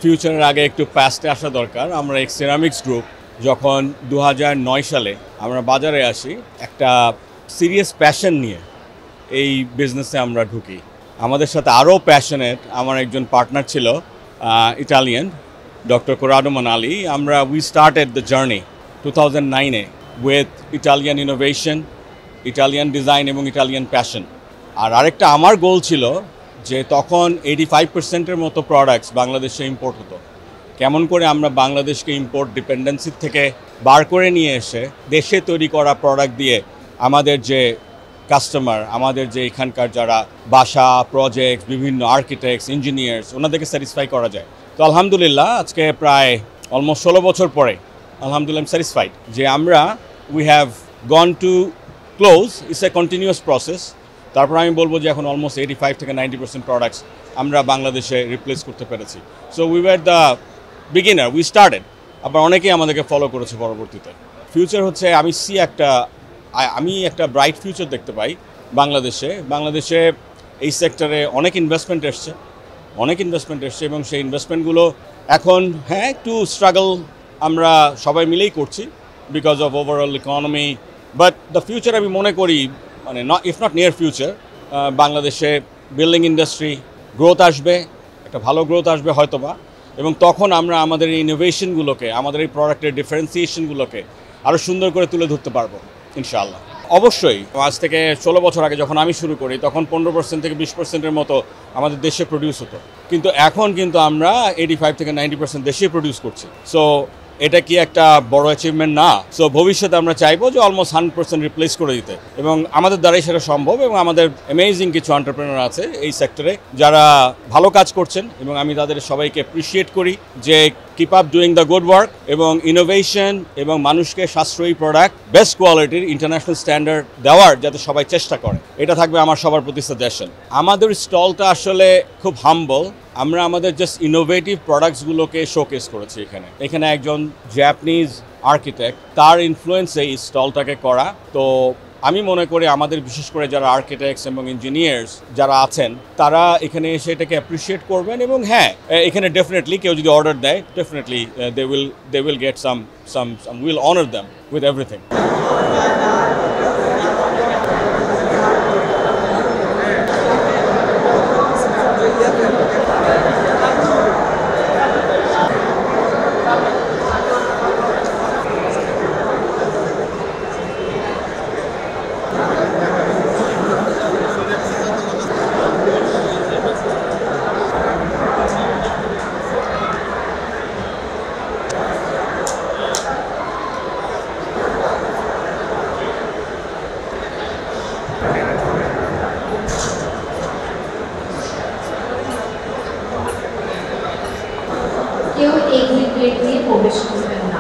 ফিউচারের আগে একটু পাস্টে আসা দরকার। আমরা এক সিরামিক্স গ্রুপ যখন 2009 সালে আমরা বাজারে আসি, একটা সিরিয়াস প্যাশন নিয়ে এই বিজনেসে আমরা ঢুকি। আমাদের সাথে আরও প্যাশনেট আমার একজন পার্টনার ছিল, Italian, doctor Corrado Manali. We started the journey 2009-এ with Italian innovation, Italian design এবং ইটালিয়ান প্যাশন। আর আরেকটা আমার গোল ছিল যে তখন 85%-এর মতো প্রোডাক্টস বাংলাদেশে ইম্পোর্ট হতো। কেমন করে আমরা বাংলাদেশকে ইম্পোর্ট ডিপেন্ডেন্সি থেকে বার করে নিয়ে এসে দেশে তৈরি করা প্রোডাক্ট দিয়ে আমাদের যে কাস্টমার, আমাদের যে এখানকার যারা বাসা, প্রজেক্ট, বিভিন্ন আর্কিটেক্টস, ইঞ্জিনিয়ার্স, ওনাদেরকে স্যাটিসফাই করা যায়। তো আলহামদুলিল্লাহ আজকে প্রায় অলমোস্ট 16 বছর পরে আলহামদুলিল্লাহ স্যাটিসফাইড যে আমরা we have gone to close. It's a continuous process. তারপর আমি বলবো যে এখন অলমোস্ট 85 থেকে 90% প্রোডাক্টস আমরা বাংলাদেশে রিপ্লেস করতে পেরেছি। So we were the beginner, we started. আবার অনেকেই আমাদেরকে ফলো করেছে পরবর্তীতে। ফিউচার হচ্ছে আমি একটা ব্রাইট ফিউচার দেখতে পাই বাংলাদেশে এই সেক্টরে অনেক ইনভেস্টমেন্ট এসছে এবং সেই ইনভেস্টমেন্টগুলো এখন একটু স্ট্রাগল আমরা সবাই মিলেই করছি because of overall economy. But the future আমি মনে করি মানে ইফ নট নিয়ার ফিউচার, বাংলাদেশে বিল্ডিং ইন্ডাস্ট্রি গ্রোথ আসবে, একটা ভালো গ্রোথ আসবে হয়তোবা, এবং তখন আমরা আমাদের এই ইনোভেশনগুলোকে, আমাদের এই প্রোডাক্টের ডিফারেন্সিয়েশনগুলোকে আরও সুন্দর করে তুলে ধরতে পারবো ইনশাআল্লাহ। অবশ্যই আজ থেকে 16 বছর আগে যখন আমি শুরু করি তখন 15% থেকে 20%-এর মতো আমাদের দেশে প্রডিউস হতো, কিন্তু এখন কিন্তু আমরা 85 থেকে 90% দেশে প্রডিউস করছি। সো এটা কি একটা বড় অ্যাচিভমেন্ট না? সো ভবিষ্যতে আমরা চাইবো যে অলমোস্ট 100% রিপ্লেস করে দিতে, এবং আমাদের দ্বারাই সেটা সম্ভব। এবং আমাদের অ্যামেজিং কিছু এন্টারপ্রেনার আছে এই সেক্টরে যারা ভালো কাজ করছেন, এবং আমি তাদের সবাইকে অ্যাপ্রিসিয়েট করি যে keep up doing the good work, এবং ইনোভেশন এবং মানুষকে সাশ্রয়ী প্রোডাক্ট, বেস্ট কোয়ালিটির, ইন্টারন্যাশনাল স্ট্যান্ডার্ড দেওয়ার যাতে সবাই চেষ্টা করে, এটা থাকবে আমার সবার প্রতি সাজেশন। আমাদের স্টলটা আসলে খুব হাম্বল। আমরা আমাদের জাস্ট ইনোভেটিভ প্রোডাক্টসগুলোকে শোকেস করেছি এখানে একজন জাপানিজ আর্কিটেক্ট, তার ইনফ্লুয়েন্সে এই স্টলটাকে করা। তো আমি মনে করি আমাদের বিশেষ করে যারা আর্কিটেক্টস এবং ইঞ্জিনিয়ার্স যারা আছেন তারা এখানে এসে এটাকে অ্যাপ্রিসিয়েট করবেন, এবং হ্যাঁ, এখানে ডেফিনেটলি কেউ যদি অর্ডার দেয় definitely they will get some will honour them with everything. কেউ এক্সিট গেট দিয়ে প্রবেশ করবেন না।